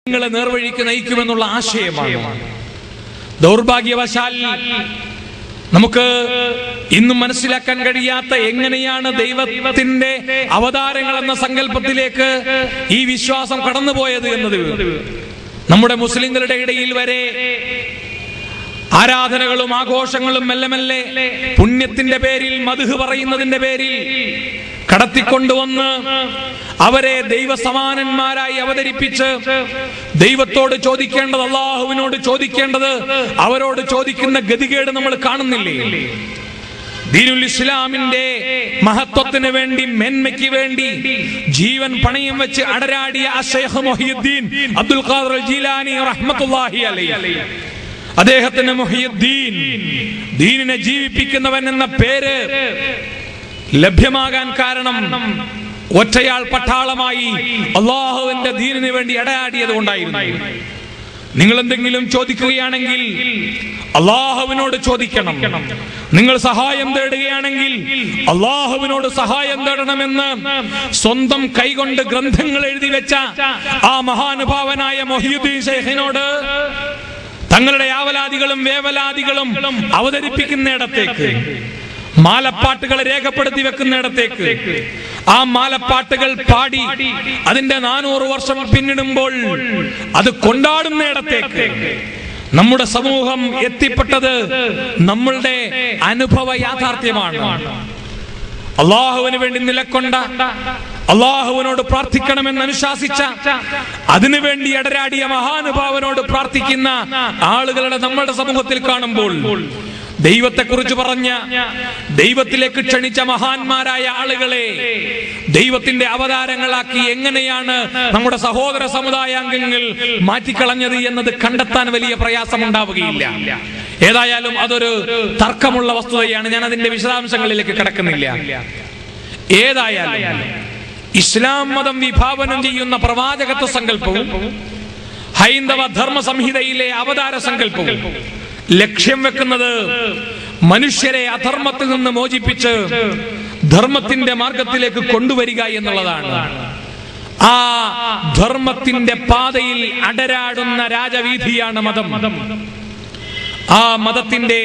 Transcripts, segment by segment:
ജനങ്ങളെ നേർവഴിക്ക് നയിക്കുമെന്നുള്ള ആശയമാണ്. ദൗർഭാഗ്യവശാൽ നമുക്ക് ഇന്നും മനസ്സിലാക്കാൻ കഴിയാത്ത എങ്ങനെയാണ് ദൈവത്തിന്റെ അവതാരങ്ങൾ എന്ന സങ്കല്പത്തിലേക്ക് ഈ വിശ്വാസം കടന്നുപോയത് എന്നത്. നമ്മുടെ മുസ്ലിങ്ങളുടെ ഇടയിൽ വരെ ആരാധനകളും ആഘോഷങ്ങളും മെല്ലെ മെല്ലെ പുണ്യത്തിന്റെ പേരിൽ മദ്ഹ് പറയുന്നതിന്റെ പേരിൽ കടത്തിക്കൊണ്ടുവന്ന് അവരെ ദൈവസമാനന്മാരായി അവതരിപ്പിച്ച് ദൈവത്തോട് ചോദിക്കേണ്ടത് അള്ളാഹുവിനോട് ചോദിക്കേണ്ടത് അവരോട് ചോദിക്കുന്ന ഗതികേട് നമ്മൾ കാണുന്നില്ലേ? ദീനുൽ ഇസ്ലാമിന്റെ മഹത്വത്തിന് വേണ്ടി, മേന്മയ്ക്ക് വേണ്ടി ജീവൻ പണയം വെച്ച് അടരാടിയ ശൈഖ് മുഹിയുദ്ദീൻ അബ്ദുൽ ഖാദിർ ജീലാനി റഹ്മത്തുള്ളാഹി അലൈഹി, അദ്ദേഹത്തിന് മുഹിയുദ്ദീൻ, ദീനിനെ ജീവിപ്പിക്കുന്നവൻ എന്ന പേര് ലഭ്യമാകാൻ കാരണം ഒറ്റയാൾ പട്ടാളമായി അള്ളാഹുവിന്റെ ദീനിന് വേണ്ടി അടയാടിയത് കൊണ്ടായിരുന്നു. നിങ്ങൾ എന്തെങ്കിലും ചോദിക്കുകയാണെങ്കിൽ അള്ളാഹുവിനോട് ചോദിക്കണം. നിങ്ങൾ സഹായം തേടുകയാണെങ്കിൽ അള്ളാഹുവിനോട് സഹായം തേടണമെന്ന് സ്വന്തം കൈകൊണ്ട് ഗ്രന്ഥങ്ങൾ എഴുതി വെച്ച ആ മഹാനുഭാവനായ മുഹിയുദ്ദീൻ ശൈഖിനോട് തങ്ങളുടെ ആവലാദികളും വേവലാദികളും അവതരിപ്പിക്കുന്നിടത്തേക്ക്, മാലപ്പാട്ടുകൾ രേഖപ്പെടുത്തി വെക്കുന്നിടത്തേക്ക്, ആ മാലപ്പാട്ടുകൾ പാടി അതിന്റെ 400 വർഷം പിന്നിടുമ്പോൾ അത് കൊണ്ടാടുന്നിടത്തേക്ക് നമ്മുടെ സമൂഹം എത്തിപ്പെട്ടത് നമ്മളുടെ അനുഭവ യാഥാർത്ഥ്യമാണ്. അള്ളാഹുവിന് വേണ്ടി നിലക്കൊണ്ട, അള്ളാഹുവിനോട് പ്രാർത്ഥിക്കണമെന്ന് അനുശാസിച്ച, അതിനുവേണ്ടി അടരാടിയ മഹാനുഭാവനോട് പ്രാർത്ഥിക്കുന്ന ആളുകളുടെ നമ്മളുടെ സമൂഹത്തിൽ കാണുമ്പോൾ ദൈവത്തെക്കുറിച്ച് പറഞ്ഞ, ദൈവത്തിലേക്ക് ക്ഷണിച്ച മഹാന്മാരായ ആളുകളെ ദൈവത്തിന്റെ അവതാരങ്ങളാക്കി എങ്ങനെയാണ് നമ്മുടെ സഹോദര സമുദായാംഗങ്ങൾ മാറ്റിക്കളഞ്ഞത് എന്നത് കണ്ടെത്താൻ വലിയ പ്രയാസമുണ്ടാവുകയില്ല. ഏതായാലും അതൊരു തർക്കമുള്ള വസ്തുതയാണ്. ഞാൻ അതിന്റെ വിശദാംശങ്ങളിലേക്ക് കടക്കുന്നില്ല. ഏതായാലും ഇസ്ലാം മതം വിഭാവനം ചെയ്യുന്ന പ്രവാചകത്വ സങ്കല്പവും ഹൈന്ദവ ധർമ്മ സംഹിതയിലെ അവതാര സങ്കല്പവും ലക്ഷ്യം വെക്കുന്നത് മനുഷ്യരെ അധർമ്മത്തിൽ നിന്ന് മോചിപ്പിച്ച് ധർമ്മത്തിന്റെ മാർഗത്തിലേക്ക് കൊണ്ടുവരിക എന്നുള്ളതാണ്. ആ ധർമ്മത്തിന്റെ പാതയിൽ അടരാടുന്ന രാജവീഥിയാണ് മതം. ആ മതത്തിന്റെ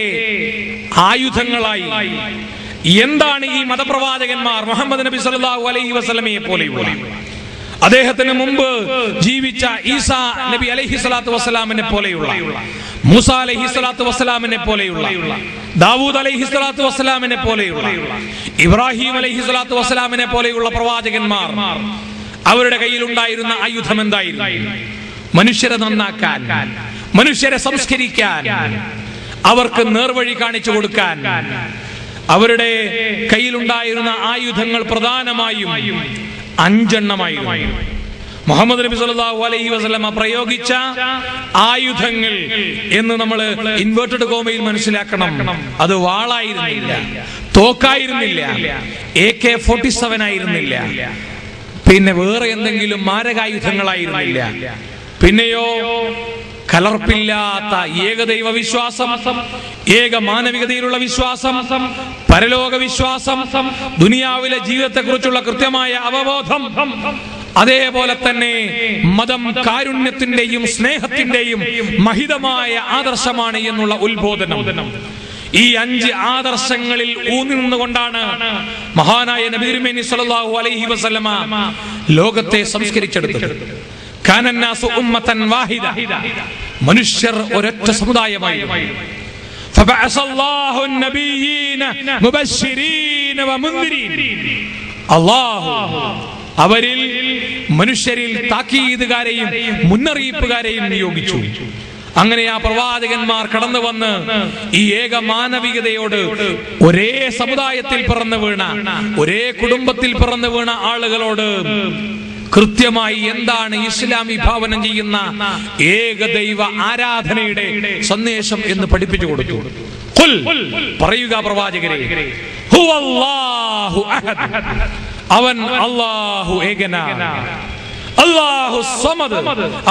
ആയുധങ്ങളായി എന്താണ് ഈ മതപ്രവാചകന്മാർ? മുഹമ്മദ് നബി സല്ലല്ലാഹു അലൈഹി വസല്ലമയെ പോലെയുള്ള, അദ്ദേഹത്തിന് മുമ്പ് ജീവിച്ച ഈസാ നബി അലൈഹി സ്വലാത്തു വസ്സലാമിനെ പോലെയുള്ള, മൂസ അലൈഹി സ്വലാത്തു വസ്സലാമിനെ പോലെയുള്ള, ദാവൂദ് അലൈഹി സ്വലാത്തു വസ്സലാമിനെ പോലെയുള്ള, ഇബ്രാഹിം അലൈഹി സ്വലാത്തു വസ്സലാമിനെ പോലെയുള്ള പ്രവാചകന്മാർ, അവരുടെ കയ്യിലുണ്ടായിരുന്ന ആയുധം എന്തായിരുന്നു? മനുഷ്യരെ നന്നാക്കാൻ, മനുഷ്യരെ സംസ്കരിക്കാൻ, അവർക്ക് നേർവഴി കാണിച്ചു കൊടുക്കാൻ. അവരുടെ കയ്യിലുണ്ടായിരുന്ന ആയുധങ്ങൾ പ്രധാനമായും 5 എണ്ണമായിരുന്നു. മുഹമ്മദ് നബി സല്ലല്ലാഹു അലൈഹി വസല്ലമ പ്രയോഗിച്ച ആയുധങ്ങൾ എന്ന് നമ്മൾ ഇൻവേർട്ടഡ് കോമയിൽ മനസ്സിലാക്കണം. അത് വാളായിരുന്നില്ല, തോക്കായിരുന്നില്ല, AK-47 ആയിരുന്നില്ല, പിന്നെ വേറെ എന്തെങ്കിലും മാരകായുധങ്ങളായിരുന്നില്ല. പിന്നെയോ കലർപ്പില്ലാത്ത ഏകദൈവ വിശ്വാസം, ഏക മാനവികതയിലുള്ള വിശ്വാസം, പരലോക വിശ്വാസം, ദുനിയാവിലെ ജീവിതത്തെക്കുറിച്ചുള്ള കൃത്യമായ അവബോധം, അതേപോലെ തന്നെ മതം കാരുണ്യത്തിന്റെയും സ്നേഹത്തിന്റെയും മഹിതമായ ആദർശമാണ് എന്നുള്ള ഉത്ബോധനം. ഈ 5 ആദർശങ്ങളിൽ ഊന്നി നിന്നുകൊണ്ടാണ് മഹാനായ നബി തിരുമേനി സല്ലല്ലാഹു അലൈഹി വസല്ലമ ലോകത്തെ സംസ്കരിച്ചെടുത്തത്. കാനന്നാസു ഉമ്മതൻ വാഹിദ, മനുഷ്യർ ഒരൊറ്റ സമുദായമായി. ഫബഅസല്ലാഹു നബിയ്യീന മുബശ്ശിരീന വമുൻദിരീൻ, അല്ലാഹു അവരിൽ മനുഷ്യരിൽ താക്കീതുകാരെയും മുന്നറിയിപ്പുകാരെയും നിയോഗിച്ചു. അങ്ങനെ ആ പ്രവാചകന്മാർ കടന്നു വന്ന് ഈ ഏക മാനവികതയോട്, ഒരേ സമുദായത്തിൽ പിറന്നു വീണ, ഒരേ കുടുംബത്തിൽ പിറന്നു വീണ ആളുകളോട് കൃത്യമായി എന്താണ് ഇസ്ലാം വിഭാവനം ചെയ്യുന്ന ഏകദൈവ ആരാധനയുടെ സന്ദേശം എന്ന് പഠിപ്പിച്ചു കൊടുത്തു. ഖുൽ, പറയുക പ്രവാചകരെ, ഹുവല്ലാഹു അഹദ്, അവൻ അല്ലാഹു ഏകനാണ്. അല്ലാഹു സമദ്,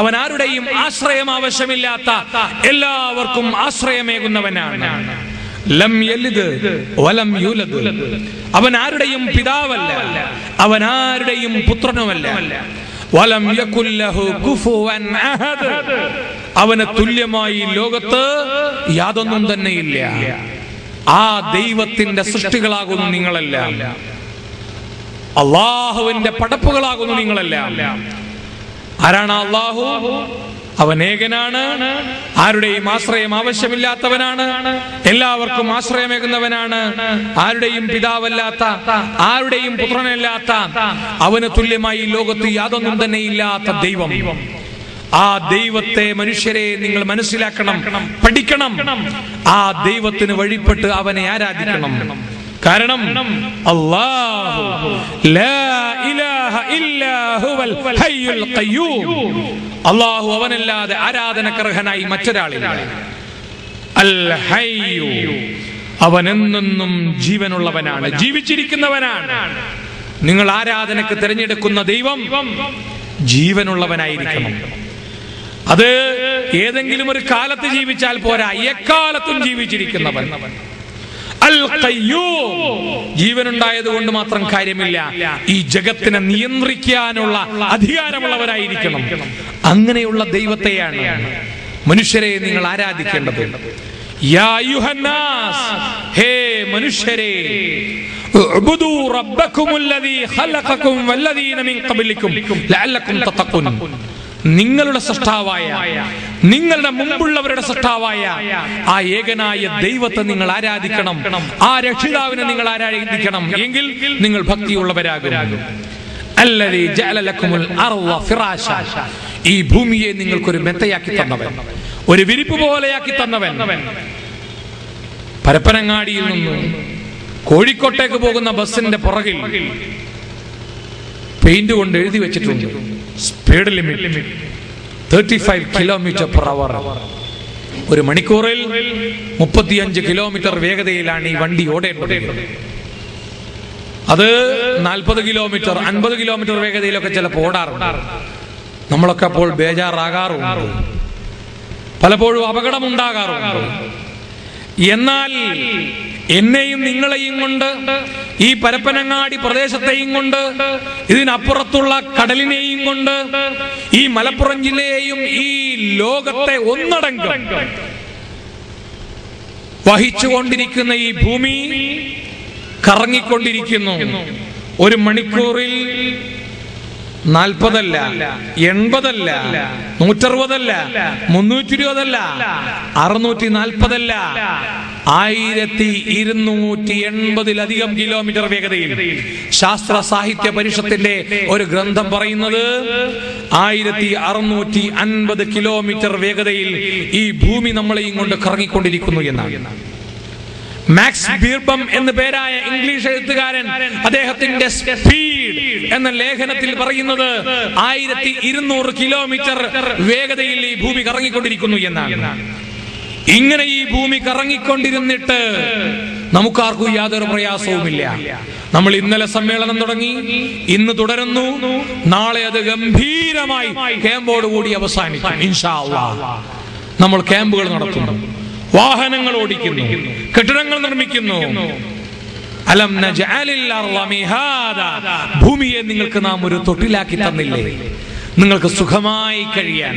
അവൻ ആരുടെയും ആശ്രയം ആവശ്യമില്ലാത്ത, എല്ലാവർക്കും ആശ്രയമേകുന്നവനാണ്. ലം യലിദ് വലം യൂലദ്, അവൻ ആരുടെയും പിതാവല്ല, അവൻ ആരുടെയും പുത്രനുമല്ല, വലം യകുൽ ലഹു കുഫുവൻ അഹദ്, അവന് തുല്യമായി ലോകത്ത് യാതൊന്നും തന്നെയില്ല. ആ ദൈവത്തിന്റെ സൃഷ്ടികളാകുന്നു നിങ്ങളെല്ലാം, അള്ളാഹുവിന്റെ പടപ്പുകളാകുന്നു നിങ്ങളെല്ലാം. ആരാണ് അള്ളാഹു? അവൻ ഏകനാണ്, ആരുടെയും ആശ്രയം ആവശ്യമില്ലാത്തവനാണ്, എല്ലാവർക്കും ആശ്രയമേകുന്നവനാണ്, ആരുടെയും പിതാവല്ലാത്ത, ആരുടെയും പുത്രനല്ലാത്ത, അവന് തുല്യമായി ലോകത്ത് യാതൊന്നും തന്നെ ഇല്ലാത്ത ദൈവം. ആ ദൈവത്തെ മനുഷ്യരെ നിങ്ങൾ മനസ്സിലാക്കണം, പഠിക്കണം. ആ ദൈവത്തിന് വഴിപ്പെട്ട് അവനെ ആരാധിക്കണം. കാരണം അല്ലാഹു ലാ ഇലാഹ ഇല്ലാ ഹുവൽ ഹയ്യുൽ ഖയ്യൂം, അല്ലാഹു അവനല്ലാതെ ആരാധനക്കർഹനായി മറ്റൊരാളില്ല. അൽ ഹയ്യു, അവൻ എന്നെന്നും ജീവനുള്ളവനാണ്, ജീവിച്ചിരിക്കുന്നവനാണ്. നിങ്ങൾ ആരാധനക്ക് തിരഞ്ഞെടുക്കുന്ന ദൈവം ജീവനുള്ളവനായിരിക്കണം. അത് ഏതെങ്കിലും ഒരു കാലത്ത് ജീവിച്ചാൽ പോരാ, എക്കാലത്തും ജീവിച്ചിരിക്കുന്നവൻ. അൽ ഖയ്യൂം, ജീവനുണ്ടായത് കൊണ്ട് മാത്രം കാര്യമില്ല, ഈ ജഗത്തിനെ നിയന്ത്രിക്കാനുള്ള അധികാരമുള്ളവരായിരിക്കണം. അങ്ങനെയുള്ള ദൈവത്തെയാണ് മനുഷ്യരെ നിങ്ങൾ ആരാധിക്കേണ്ടത്. യാ അയ്യുഹന്നാസ്, ഹേ മനുഷ്യരെ, ഉഅ്ബുദൂ റബ്ബക്കുമുല്ലദീ ഖലഖകും വല്ലദീന മിൻ ഖബ്ലികും ലഅല്ലകും തത്തഖൂൻ, നിങ്ങളുടെ സൃഷ്ടാവായ, നിങ്ങളുടെ മുമ്പുള്ളവരുടെ സൃഷ്ടാവായ ആ ഏകനായ ദൈവത്തെ നിങ്ങൾ ആരാധിക്കണം. ആ രക്ഷിതാവിനെ നിങ്ങൾ ആരാധിക്കണം, എങ്കിൽ നിങ്ങൾ ഭക്തിയുള്ളവരാകും. അല്ലദീ ജഅല ലക്കുമുൽ അർള ഫിറാശ, ഈ ഭൂമിയെ നിങ്ങൾക്കൊരു മെത്തയാക്കി തന്നവൻ, ഒരു വിരിപ്പ് പോലെയാക്കി തന്നവൻ. പരപ്പനങ്ങാടിയിൽ നിന്ന് കോഴിക്കോട്ടേക്ക് പോകുന്ന ബസിന്റെ പുറകിൽ പെയിന്റ് കൊണ്ട് എഴുതി വെച്ചിട്ടുണ്ട്, സ്പീഡ് ലിമിറ്റ് 35 km/h. ഒരു മണിക്കൂറിൽ 35 കിലോമീറ്റർ വേഗതയിലാണ് ഈ വണ്ടി ഓടേണ്ടത്. അത് 40 കിലോമീറ്റർ 50 കിലോമീറ്റർ വേഗതയിലൊക്കെ ചിലപ്പോൾ ഓടാറുണ്ട്. നമ്മളൊക്കെ അപ്പോൾ ബേജാറാകാറുണ്ട്, പലപ്പോഴും അപകടമുണ്ടാകാറുണ്ട്. എന്നാൽ എന്നെയും നിങ്ങളെയും കൊണ്ട്, ഈ പരപ്പനങ്ങാടി പ്രദേശത്തെയും കൊണ്ട്, ഇതിനപ്പുറത്തുള്ള കടലിനെയും കൊണ്ട്, ഈ മലപ്പുറം ജില്ലയെയും ഈ ലോകത്തെ ഒന്നടങ്കം വഹിച്ചുകൊണ്ടിരിക്കുന്ന ഈ ഭൂമി കറങ്ങിക്കൊണ്ടിരിക്കുന്നു. ഒരു മണിക്കൂറിൽ 40 അല്ല, 80 അല്ല, 160 അല്ല, 320 അല്ല, 640 അല്ല, 1280-ലധികം കിലോമീറ്റർ വേഗതയിൽ. ശാസ്ത്ര സാഹിത്യ പരിഷത്തിന്റെ ഒരു ഗ്രന്ഥം പറയുന്നത് 1650 കിലോമീറ്റർ വേഗതയിൽ ഈ ഭൂമി നമ്മളെയും കൊണ്ട് കറങ്ങിക്കൊണ്ടിരിക്കുന്നു എന്നാണ്. മാക്സ് ബീർബം എന്ന പേരായ ഇംഗ്ലീഷ് എഴുത്തുകാരൻ അദ്ദേഹത്തിന്റെ സ്പീഡ് എന്ന ലേഖനത്തിൽ പറയുന്നത് 1200 കിലോമീറ്റർ വേഗതയിൽ ഈ ഭൂമി കറങ്ങിക്കൊണ്ടിരിക്കുന്നു എന്നാണ്. ഇങ്ങനെ ഈ ഭൂമി കറങ്ങിക്കൊണ്ടിരുന്നിട്ട് നമുക്കാർക്കും യാതൊരു പ്രയാസവുമില്ല. നമ്മൾ ഇന്നലെ സമ്മേളനം തുടങ്ങി, ഇന്ന് തുടരുന്നു, നാളെ അത് ഗംഭീരമായി ക്യാമ്പോട് കൂടി അവസാനിക്കും ഇൻഷാ അല്ലാഹ്. നമ്മൾ ക്യാമ്പുകൾ നടത്തുന്നു, വാഹനങ്ങൾ ഓടിക്കുന്നു, കെട്ടിടങ്ങൾ നിർമ്മിക്കുന്നു. അലം നജഅലിൽ അർള മിഹാദാ, ഭൂമിയെ നിങ്ങൾക്ക് നാം ഒരു തൊട്ടിലാക്കി തന്നില്ലേ, നിങ്ങൾക്ക് സുഖമായി കഴിയാൻ,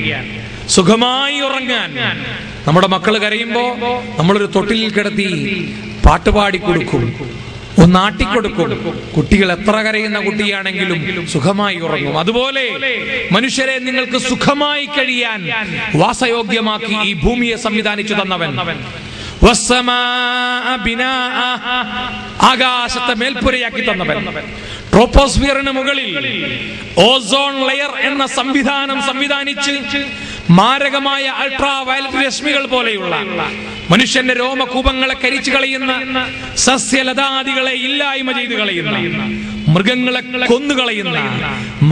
സുഖമായി ഉറങ്ങാൻ. നമ്മുടെ മക്കൾ കരയുമ്പോ നമ്മളൊരു തൊട്ടിലിൽ കിടത്തി പാട്ടുപാടി കൊടുക്കും, ഒന്ന് ആട്ടിക്കൊടുക്കും. കുട്ടികൾ എത്ര കരയുന്ന കുട്ടിയാണെങ്കിലും സുഖമായി ഉറങ്ങും. അതുപോലെ മനുഷ്യരെ നിങ്ങൾക്ക് സുഖമായി കഴിയാൻ വാസയോഗ്യമാക്കി ഈ ഭൂമിയെ സംവിധാനിച്ചു തന്നവൻ. ആകാശത്തെ മേൽപ്പുരയാക്കി തന്നവൻ. ട്രോപ്പോസ്ഫിയറിന് മുകളിൽ ഓസോൺ ലെയർ എന്ന സംവിധാനിച്ച് മാരകമായ അൾട്രാ വയലറ്റ് രശ്മികൾ പോലെയുള്ള മനുഷ്യന്റെ രോമകൂപങ്ങളെ കരിച്ചു കളയുന്ന, സസ്യലതാദികളെ ഇല്ലായ്മ ചെയ്തു കളയുന്ന, മൃഗങ്ങളെ കൊന്നുകളയുന്ന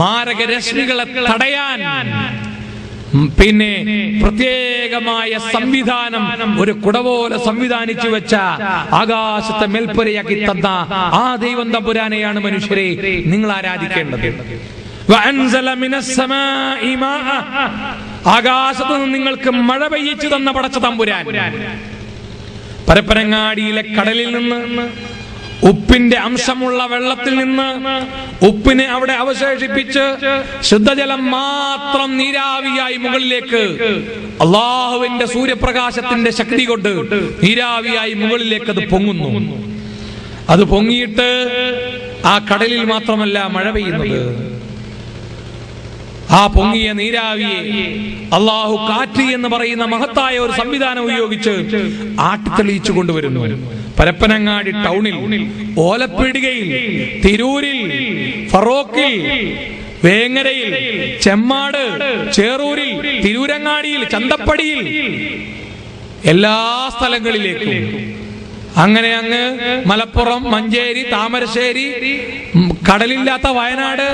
മാരക രശ്മികളെ തടയാൻ പിന്നെ പ്രത്യേകമായ സംവിധാനം, ഒരു കുടപോലെ സംവിധാനിച്ചു വെച്ച ആകാശത്തെ മേൽപ്പുരയാക്കി തന്ന ആ ദൈവം തമ്പുരാനെയാണ് മനുഷ്യരെ നിങ്ങൾ ആരാധിക്കേണ്ടത്. ആകാശത്ത് നിന്ന് നിങ്ങൾക്ക് മഴ പെയ്യിച്ചു തന്ന പടച്ച തമ്പുരാൻ. പരപ്പനങ്ങാടിയിലെ കടലിൽ നിന്ന് ഉപ്പിന്റെ അംശമുള്ള വെള്ളത്തിൽ നിന്ന് ഉപ്പിനെ അവിടെ അവശേഷിപ്പിച്ച് ശുദ്ധജലം മാത്രം നീരാവിയായി മുകളിലേക്ക് അള്ളാഹുവിന്റെ സൂര്യപ്രകാശത്തിന്റെ ശക്തി കൊണ്ട് നീരാവിയായി മുകളിലേക്ക് അത് പൊങ്ങുന്നു. അത് പൊങ്ങിയിട്ട് ആ കടലിൽ മാത്രമല്ല മഴ പെയ്യുന്നത്. ആ പൊങ്ങിയ നീരാവിയെ അള്ളാഹു കാറ്റ് എന്ന് പറയുന്ന മഹത്തായ ഒരു സംവിധാനം ഉപയോഗിച്ച് ആട്ടിത്തെളിയിച്ചു കൊണ്ടുവരുന്നു. പരപ്പനങ്ങാടി ടൗണിൽ, ഓലപ്പീടികയിൽ, തിരൂരിൽ, ഫറോക്കിൽ, വേങ്ങരയിൽ, ചെമ്മാട്, ചേറൂരിൽ, തിരൂരങ്ങാടിയിൽ, ചന്തപ്പടിയിൽ, എല്ലാ സ്ഥലങ്ങളിലേക്കും, അങ്ങനെ അങ്ങ് മലപ്പുറം, മഞ്ചേരി, താമരശ്ശേരി, കടലില്ലാത്ത വയനാട്,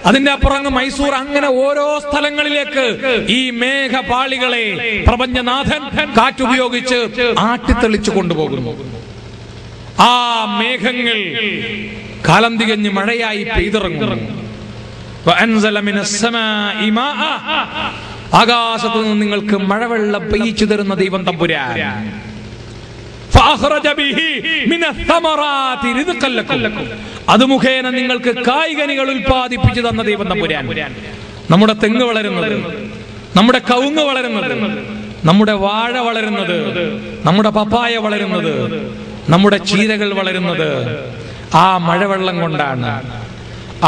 അതിന്റെ അപ്പുറം അങ്ങ് മൈസൂർ, അങ്ങനെ ഓരോ സ്ഥലങ്ങളിലേക്ക് ഈ മേഘപാളികളെ പ്രപഞ്ചനാഥൻ കാറ്റുപയോഗിച്ച് ആട്ടിത്തെളിച്ചു കൊണ്ടുപോകുന്നു. ആ മേഘങ്ങൾ കാലം തികഞ്ഞ് മഴയായി പെയ്തിറങ്ങുന്നു. ആകാശത്തു നിന്ന് നിങ്ങൾക്ക് മഴവെള്ളം പെയ്യിച്ചു തരുന്ന ദൈവം തമ്പുരാൻ. അത് മുഖേന നിങ്ങൾക്ക് കായ്കനികൾ ഉൽപ്പാദിപ്പിച്ചു തന്ന ദൈവം തമ്പുരാൻ. നമ്മുടെ തെങ്ങ് വളരുന്നത്, നമ്മുടെ കവുങ്ങ് വളരുന്നത്, നമ്മുടെ വാഴ വളരുന്നത്, നമ്മുടെ പപ്പായ വളരുന്നത്, നമ്മുടെ ചീരകൾ വളരുന്നത് ആ മഴവെള്ളം കൊണ്ടാണ്.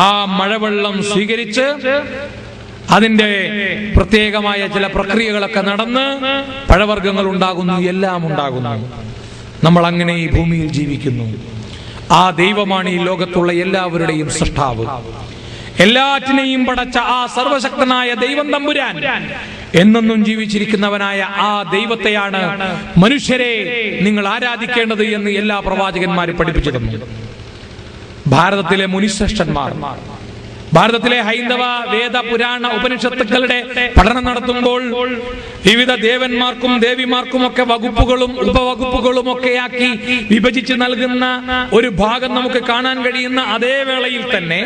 ആ മഴവെള്ളം സ്വീകരിച്ച് അതിന്റെ പ്രത്യേകമായ ചില പ്രക്രിയകളൊക്കെ നടന്ന് പഴവർഗ്ഗങ്ങൾ ഉണ്ടാകുന്നു, എല്ലാം ഉണ്ടാകുന്നു. നമ്മൾ അങ്ങനെ ഈ ഭൂമിയിൽ ജീവിക്കുന്നു. ആ ദൈവമാണ് ഈ ലോകത്തുള്ള എല്ലാവരുടെയും സൃഷ്ടാവ്. എല്ലാറ്റിനെയും പടച്ച ആ സർവശക്തനായ ദൈവം തമ്പുരാൻ എന്നെന്നും ജീവിച്ചിരിക്കുന്നവനായ ആ ദൈവത്തെയാണ് മനുഷ്യരെ നിങ്ങൾ ആരാധിക്കേണ്ടത് എന്ന് എല്ലാ പ്രവാചകന്മാരും പഠിപ്പിച്ചിരുന്നു. ഭാരതത്തിലെ മുനിശ്രേഷ്ഠന്മാർ, ഭാരതത്തിലെ ഹൈന്ദവ വേദ പുരാണ ഉപനിഷത്തുക്കളുടെ പഠനം നടത്തുമ്പോൾ വിവിധ ദേവന്മാർക്കും ദേവിമാർക്കും ഒക്കെ വകുപ്പുകളും ഉപവകുപ്പുകളും ഒക്കെയാക്കി വിഭജിച്ച് നൽകുന്ന ഒരു ഭാഗം നമുക്ക് കാണാൻ കഴിയുന്ന അതേ വേളയിൽ തന്നെ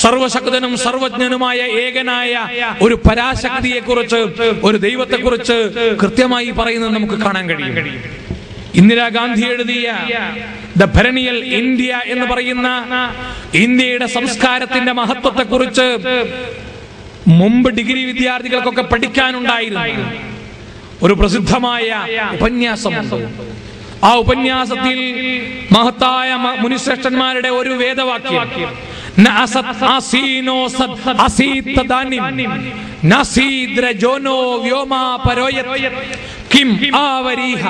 സർവശക്തനും സർവജ്ഞനുമായ ഏകനായ ഒരു പരാശക്തിയെ കുറിച്ച്, ഒരു ദൈവത്തെ കുറിച്ച് കൃത്യമായി പറയുന്നത് നമുക്ക് കാണാൻ കഴിയും. ഇന്ദിരാഗാന്ധി എഴുതിയ ദ പെരനിയൽ ഇന്ത്യ എന്ന് പറയുന്ന ഇന്ത്യയുടെ സംസ്കാരത്തിന്റെ മഹത്വത്തെ കുറിച്ച് മുമ്പ് ഡിഗ്രി വിദ്യാർത്ഥികൾക്കൊക്കെ പഠിക്കാനുണ്ടായിരുന്നു ഒരു പ്രസിദ്ധമായ ഉപന്യാസമുണ്ട്. ആ ഉപന്യാസത്തിൽ മഹത്തായ മുനിശ്രേഷ്ഠന്മാരുടെ ഒരു വേദവാക്യം, കിം ആവരീഹ